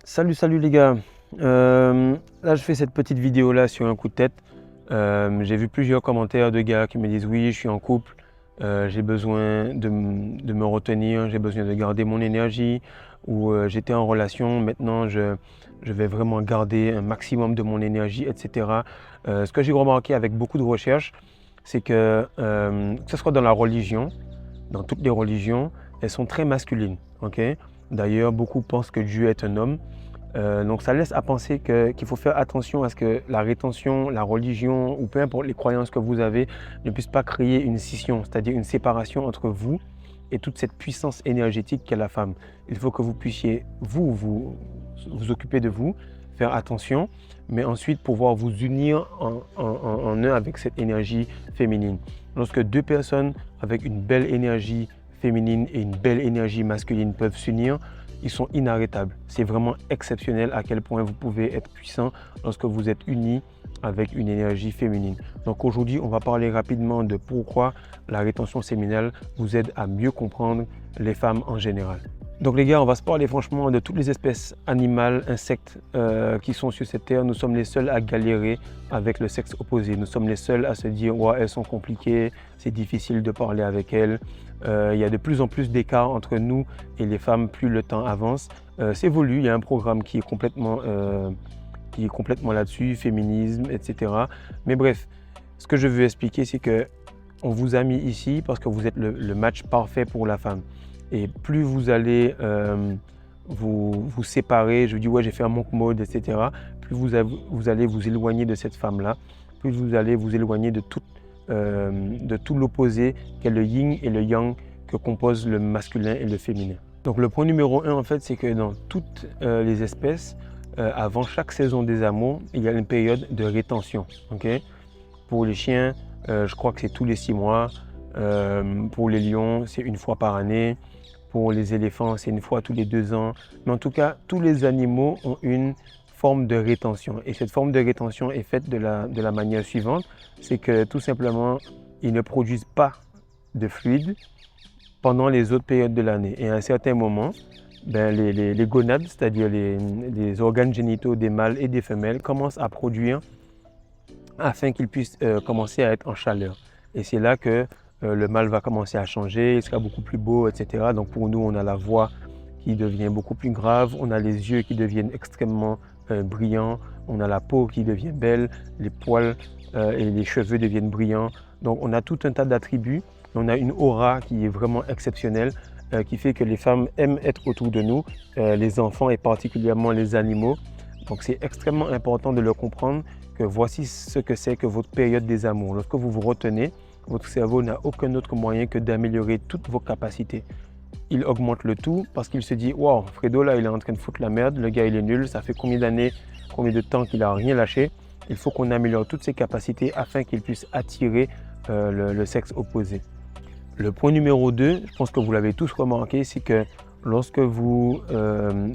Salut les gars. Là je fais cette petite vidéo là sur un coup de tête. J'ai vu plusieurs commentaires de gars qui me disent oui, je suis en couple, j'ai besoin de me retenir, j'ai besoin de garder mon énergie, ou j'étais en relation, maintenant je vais vraiment garder un maximum de mon énergie, etc. Ce que j'ai remarqué avec beaucoup de recherches, c'est que ce soit dans la religion, dans toutes les religions, elles sont très masculines. Ok. D'ailleurs, beaucoup pensent que Dieu est un homme. Donc ça laisse à penser qu'il faut faire attention à ce que la rétention, la religion ou peu importe les croyances que vous avez ne puissent pas créer une scission, c'est-à-dire une séparation entre vous et toute cette puissance énergétique qu'est la femme. Il faut que vous puissiez vous occuper de vous, faire attention, mais ensuite pouvoir vous unir en un avec cette énergie féminine. Lorsque deux personnes avec une belle énergie féminine et une belle énergie masculine peuvent s'unir, ils sont inarrêtables. C'est vraiment exceptionnel à quel point vous pouvez être puissant lorsque vous êtes unis avec une énergie féminine. Donc aujourd'hui, on va parler rapidement de pourquoi la rétention séminale vous aide à mieux comprendre les femmes en général. Donc les gars, on va se parler franchement de toutes les espèces animales, insectes qui sont sur cette terre. Nous sommes les seuls à galérer avec le sexe opposé. Nous sommes les seuls à se dire « ouais, elles sont compliquées, c'est difficile de parler avec elles ». Il y a de plus en plus d'écart entre nous et les femmes plus le temps avance. C'est voulu, il y a un programme qui est complètement là-dessus, féminisme, etc. Mais bref, ce que je veux expliquer, c'est qu'on vous a mis ici parce que vous êtes le match parfait pour la femme. Et plus vous allez vous séparer, je dis ouais j'ai fait un monk mode, etc. Plus vous allez vous éloigner de cette femme-là, plus vous allez vous éloigner de tout l'opposé qu'est le yin et le yang que composent le masculin et le féminin. Donc le point numéro 1 en fait, c'est que dans toutes les espèces, avant chaque saison des amours, il y a une période de rétention. Okay? Pour les chiens, je crois que c'est tous les 6 mois. Pour les lions, c'est une fois par année. Pour les éléphants, c'est une fois tous les 2 ans. Mais en tout cas, tous les animaux ont une forme de rétention. Et cette forme de rétention est faite de la manière suivante. C'est que tout simplement, ils ne produisent pas de fluide pendant les autres périodes de l'année. Et à un certain moment, les gonades, c'est-à-dire les organes génitaux des mâles et des femelles, commencent à produire afin qu'ils puissent commencer à être en chaleur. Et c'est là que le mâle va commencer à changer, il sera beaucoup plus beau, etc. Donc pour nous, on a la voix qui devient beaucoup plus grave, on a les yeux qui deviennent extrêmement brillants, on a la peau qui devient belle, les poils et les cheveux deviennent brillants. Donc on a tout un tas d'attributs, on a une aura qui est vraiment exceptionnelle, qui fait que les femmes aiment être autour de nous, les enfants et particulièrement les animaux. Donc c'est extrêmement important de le comprendre que voici ce que c'est que votre période des amours. Lorsque vous vous retenez, votre cerveau n'a aucun autre moyen que d'améliorer toutes vos capacités. Il augmente le tout parce qu'il se dit « Wow, Fredo là, il est en train de foutre la merde, le gars il est nul, ça fait combien d'années, combien de temps qu'il n'a rien lâché. Il faut qu'on améliore toutes ses capacités afin qu'il puisse attirer le sexe opposé. » Le point numéro 2, je pense que vous l'avez tous remarqué, c'est que lorsque vous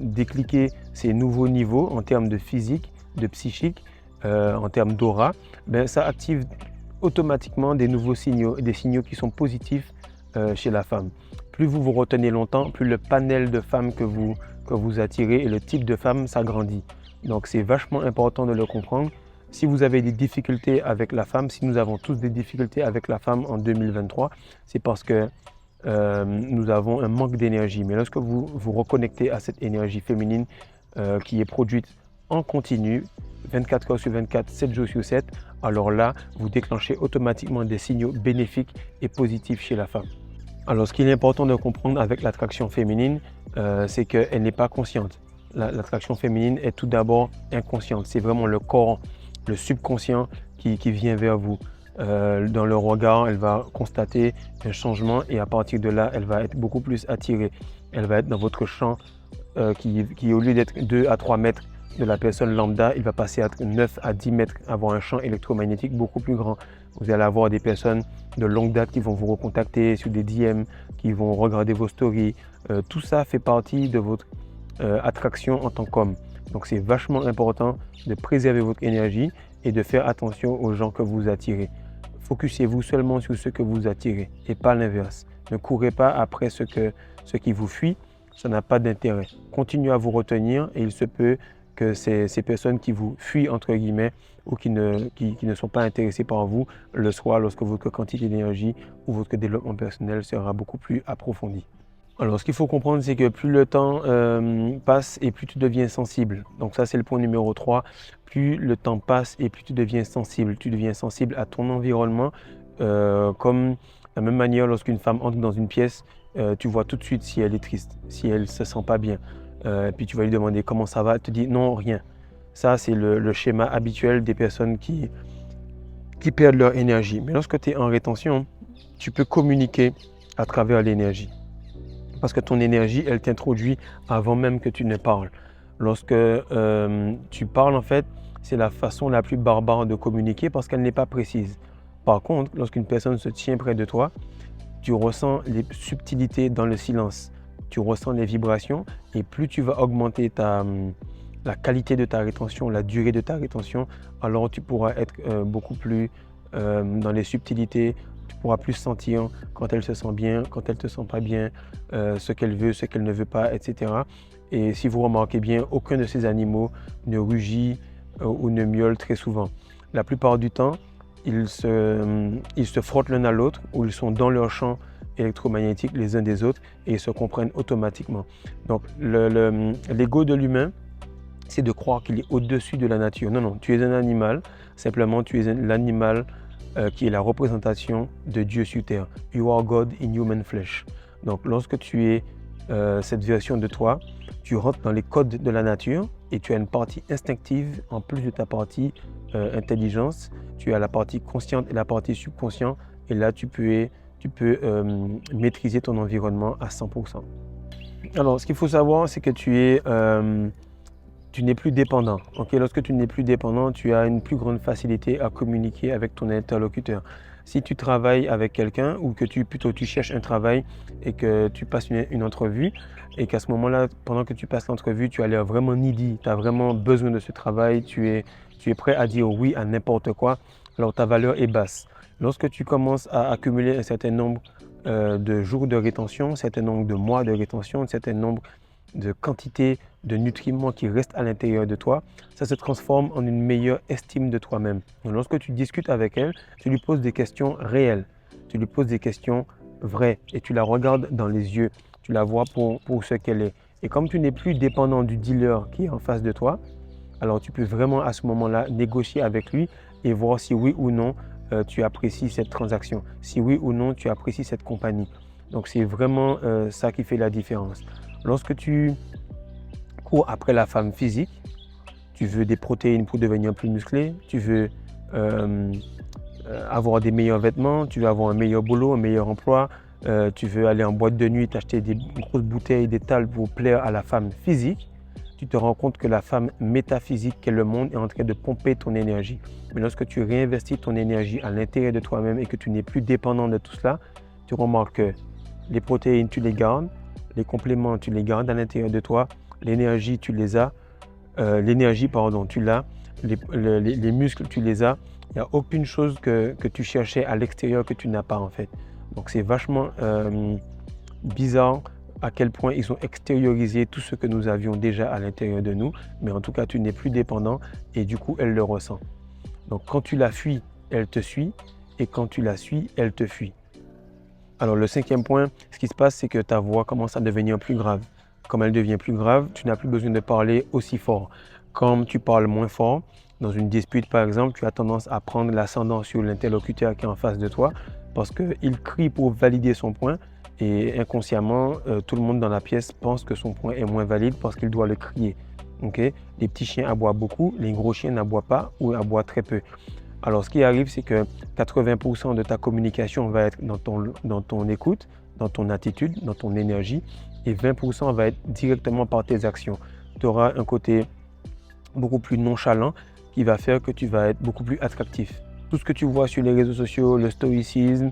décliquez ces nouveaux niveaux en termes de physique, de psychique, en termes d'aura, ça active automatiquement des nouveaux signaux, des signaux qui sont positifs chez la femme. Plus vous vous retenez longtemps, plus le panel de femmes que vous attirez et le type de femme s'agrandit. Donc c'est vachement important de le comprendre. Si vous avez des difficultés avec la femme, si nous avons tous des difficultés avec la femme en 2023, c'est parce que nous avons un manque d'énergie. Mais lorsque vous vous reconnectez à cette énergie féminine qui est produite en continu, 24 heures sur 24, 7 jours sur 7, alors là, vous déclenchez automatiquement des signaux bénéfiques et positifs chez la femme. Alors, ce qu'il est important de comprendre avec l'attraction féminine, c'est qu'elle n'est pas consciente. L'attraction féminine est tout d'abord inconsciente. C'est vraiment le corps, le subconscient qui vient vers vous. Dans le regard, elle va constater un changement et à partir de là, elle va être beaucoup plus attirée. Elle va être dans votre champ qui au lieu d'être 2 à 3 mètres de la personne lambda, il va passer à 9 à 10 mètres, avoir un champ électromagnétique beaucoup plus grand. Vous allez avoir des personnes de longue date qui vont vous recontacter sur des DM, qui vont regarder vos stories. Tout ça fait partie de votre attraction en tant qu'homme. Donc c'est vachement important de préserver votre énergie et de faire attention aux gens que vous attirez. Focussez-vous seulement sur ce que vous attirez et pas l'inverse. Ne courez pas après ce qui vous fuit. ça n'a pas d'intérêt. Continuez à vous retenir et il se peut que ces personnes qui vous fuient, entre guillemets, ou qui ne sont pas intéressées par vous, le soient lorsque votre quantité d'énergie ou votre développement personnel sera beaucoup plus approfondi. Alors, ce qu'il faut comprendre, c'est que plus le temps passe et plus tu deviens sensible. Donc ça, c'est le point numéro 3. Plus le temps passe et plus tu deviens sensible. Tu deviens sensible à ton environnement. Comme de la même manière, lorsqu'une femme entre dans une pièce, tu vois tout de suite si elle est triste, si elle ne se sent pas bien. Puis tu vas lui demander comment ça va. Elle te dit non, rien. Ça, c'est le schéma habituel des personnes qui perdent leur énergie. Mais lorsque tu es en rétention, tu peux communiquer à travers l'énergie. Parce que ton énergie, elle t'introduit avant même que tu ne parles. Lorsque tu parles, en fait, c'est la façon la plus barbare de communiquer parce qu'elle n'est pas précise. Par contre, lorsqu'une personne se tient près de toi, tu ressens les subtilités dans le silence. Tu ressens les vibrations et plus tu vas augmenter la qualité de ta rétention, la durée de ta rétention, alors tu pourras être beaucoup plus dans les subtilités. Tu pourras plus sentir quand elle se sent bien, quand elle ne te sent pas bien, ce qu'elle veut, ce qu'elle ne veut pas, etc. Et si vous remarquez bien, aucun de ces animaux ne rugit ou ne miaule très souvent. La plupart du temps, ils se frottent l'un à l'autre ou ils sont dans leur champ électromagnétique les uns des autres et ils se comprennent automatiquement. Donc l'ego de l'humain, c'est de croire qu'il est au-dessus de la nature. Non, non, tu es un animal, simplement tu es l'animal qui est la représentation de Dieu sur terre. You are God in human flesh. Donc lorsque tu es cette version de toi, tu rentres dans les codes de la nature et tu as une partie instinctive en plus de ta partie intelligence. Tu as la partie consciente et la partie subconsciente et là tu peux maîtriser ton environnement à 100%. Alors ce qu'il faut savoir, c'est que tu n'es plus dépendant. Okay? Lorsque tu n'es plus dépendant, tu as une plus grande facilité à communiquer avec ton interlocuteur. Si tu travailles avec quelqu'un ou que tu cherches un travail et que tu passes une entrevue et qu'à ce moment-là, pendant que tu passes l'entrevue, tu as l'air vraiment needy, tu as vraiment besoin de ce travail, tu es prêt à dire oui à n'importe quoi, alors ta valeur est basse. Lorsque tu commences à accumuler un certain nombre de jours de rétention, un certain nombre de mois de rétention, un certain nombre de quantité de nutriments qui restent à l'intérieur de toi, ça se transforme en une meilleure estime de toi-même. Lorsque tu discutes avec elle, tu lui poses des questions réelles, tu lui poses des questions vraies et tu la regardes dans les yeux, tu la vois pour ce qu'elle est. Et comme tu n'es plus dépendant du dealer qui est en face de toi, alors tu peux vraiment à ce moment-là négocier avec lui et voir si oui ou non tu apprécies cette transaction, si oui ou non tu apprécies cette compagnie. Donc c'est vraiment ça qui fait la différence. Lorsque tu cours après la femme physique, tu veux des protéines pour devenir plus musclé, tu veux avoir des meilleurs vêtements, tu veux avoir un meilleur boulot, un meilleur emploi, tu veux aller en boîte de nuit, t'acheter des grosses bouteilles, des tales pour plaire à la femme physique, tu te rends compte que la femme métaphysique qu'est le monde est en train de pomper ton énergie. Mais lorsque tu réinvestis ton énergie à l'intérieur de toi-même et que tu n'es plus dépendant de tout cela, tu remarques que les protéines, tu les gardes, les compléments, tu les gardes à l'intérieur de toi, l'énergie, tu les as, tu l'as, les muscles, tu les as. Il n'y a aucune chose que tu cherchais à l'extérieur que tu n'as pas en fait. Donc c'est vachement bizarre à quel point ils ont extériorisé tout ce que nous avions déjà à l'intérieur de nous, mais en tout cas tu n'es plus dépendant et du coup elle le ressent. Donc quand tu la fuis, elle te suit et quand tu la suis, elle te fuit. Alors le 5e point, ce qui se passe, c'est que ta voix commence à devenir plus grave. Comme elle devient plus grave, tu n'as plus besoin de parler aussi fort. Comme tu parles moins fort, dans une dispute par exemple, tu as tendance à prendre l'ascendant sur l'interlocuteur qui est en face de toi parce qu'il crie pour valider son point et inconsciemment, tout le monde dans la pièce pense que son point est moins valide parce qu'il doit le crier. Okay? Les petits chiens aboient beaucoup, les gros chiens n'aboient pas ou aboient très peu. Alors, ce qui arrive, c'est que 80% de ta communication va être dans ton écoute, dans ton attitude, dans ton énergie, et 20% va être directement par tes actions. Tu auras un côté beaucoup plus nonchalant qui va faire que tu vas être beaucoup plus attractif. Tout ce que tu vois sur les réseaux sociaux, le stoïcisme,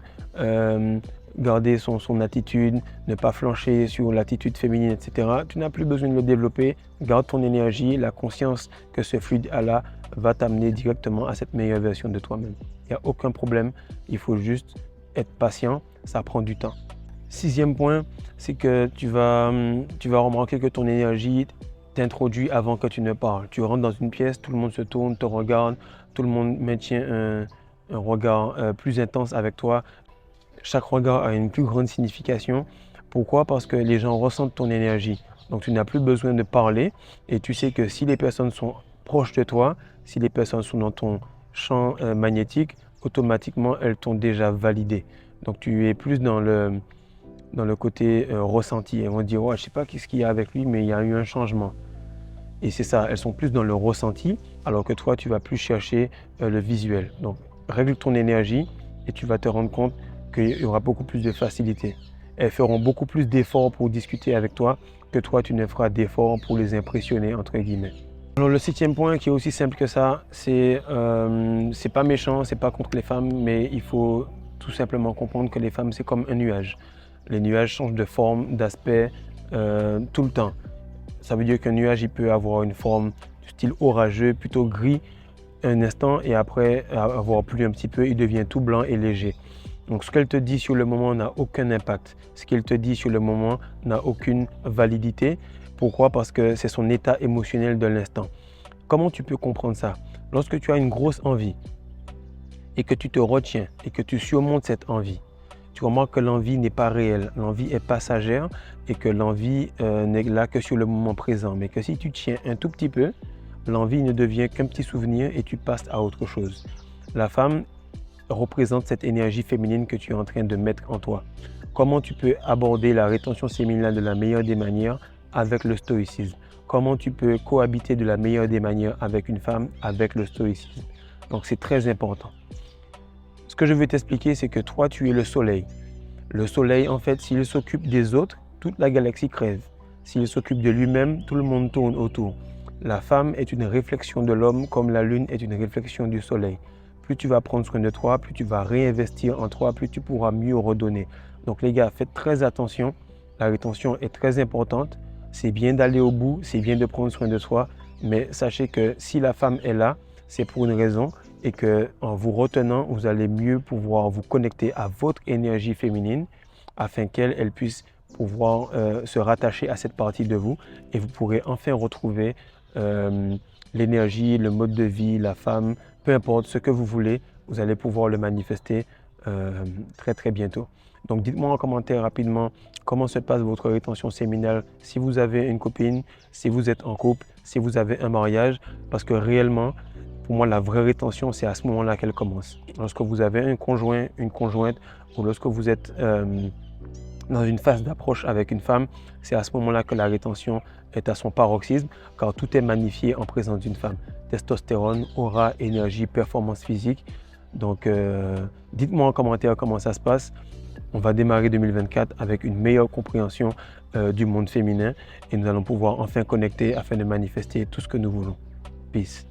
garder son attitude, ne pas flancher sur l'attitude féminine, etc. Tu n'as plus besoin de le développer. Garde ton énergie, la conscience que ce fluide-là va t'amener directement à cette meilleure version de toi-même. Il n'y a aucun problème, il faut juste être patient, ça prend du temps. Sixième point, c'est que tu vas remarquer que ton énergie t'introduit avant que tu ne parles. Tu rentres dans une pièce, tout le monde se tourne, te regarde, tout le monde maintient un regard plus intense avec toi. Chaque regard a une plus grande signification. Pourquoi? Parce que les gens ressentent ton énergie. Donc tu n'as plus besoin de parler et tu sais que si les personnes sont proches de toi, si les personnes sont dans ton champ magnétique, automatiquement elles t'ont déjà validé. Donc tu es plus dans le côté ressenti. Elles vont dire, ouais, je ne sais pas qu'est-ce qu'il y a avec lui, mais il y a eu un changement. Et c'est ça, elles sont plus dans le ressenti, alors que toi, tu vas plus chercher le visuel. Donc, règle ton énergie et tu vas te rendre compte qu'il y aura beaucoup plus de facilité. Elles feront beaucoup plus d'efforts pour discuter avec toi que toi, tu ne feras d'efforts pour les impressionner, entre guillemets. Alors, le septième point qui est aussi simple que ça, c'est pas méchant, c'est pas contre les femmes, mais il faut tout simplement comprendre que les femmes, c'est comme un nuage. Les nuages changent de forme, d'aspect tout le temps. Ça veut dire qu'un nuage, il peut avoir une forme de style orageux, plutôt gris un instant et après avoir plu un petit peu, il devient tout blanc et léger. Donc ce qu'elle te dit sur le moment n'a aucun impact. Ce qu'elle te dit sur le moment n'a aucune validité. Pourquoi? Parce que c'est son état émotionnel de l'instant. Comment tu peux comprendre ça? Lorsque tu as une grosse envie et que tu te retiens et que tu surmontes cette envie, tu remarques que l'envie n'est pas réelle, l'envie est passagère et que l'envie n'est là que sur le moment présent. Mais que si tu tiens un tout petit peu, l'envie ne devient qu'un petit souvenir et tu passes à autre chose. La femme représente cette énergie féminine que tu es en train de mettre en toi. Comment tu peux aborder la rétention séminale de la meilleure des manières avec le stoïcisme? Comment tu peux cohabiter de la meilleure des manières avec une femme avec le stoïcisme? Donc c'est très important. Ce que je veux t'expliquer, c'est que toi, tu es le soleil. Le soleil, en fait, s'il s'occupe des autres, toute la galaxie crève. S'il s'occupe de lui-même, tout le monde tourne autour. La femme est une réflexion de l'homme comme la lune est une réflexion du soleil. Plus tu vas prendre soin de toi, plus tu vas réinvestir en toi, plus tu pourras mieux redonner. Donc les gars, faites très attention. La rétention est très importante. C'est bien d'aller au bout, c'est bien de prendre soin de soi. Mais sachez que si la femme est là, c'est pour une raison et qu'en vous retenant, vous allez mieux pouvoir vous connecter à votre énergie féminine afin qu'elle puisse pouvoir se rattacher à cette partie de vous et vous pourrez enfin retrouver l'énergie, le mode de vie, la femme, peu importe ce que vous voulez, vous allez pouvoir le manifester très très bientôt. Donc dites-moi en commentaire rapidement comment se passe votre rétention séminale, si vous avez une copine, si vous êtes en couple, si vous avez un mariage, parce que réellement, pour moi, la vraie rétention, c'est à ce moment-là qu'elle commence. Lorsque vous avez un conjoint, une conjointe, ou lorsque vous êtes dans une phase d'approche avec une femme, c'est à ce moment-là que la rétention est à son paroxysme, car tout est magnifié en présence d'une femme. Testostérone, aura, énergie, performance physique. Donc, dites-moi en commentaire comment ça se passe. On va démarrer 2024 avec une meilleure compréhension du monde féminin et nous allons pouvoir enfin connecter afin de manifester tout ce que nous voulons. Peace.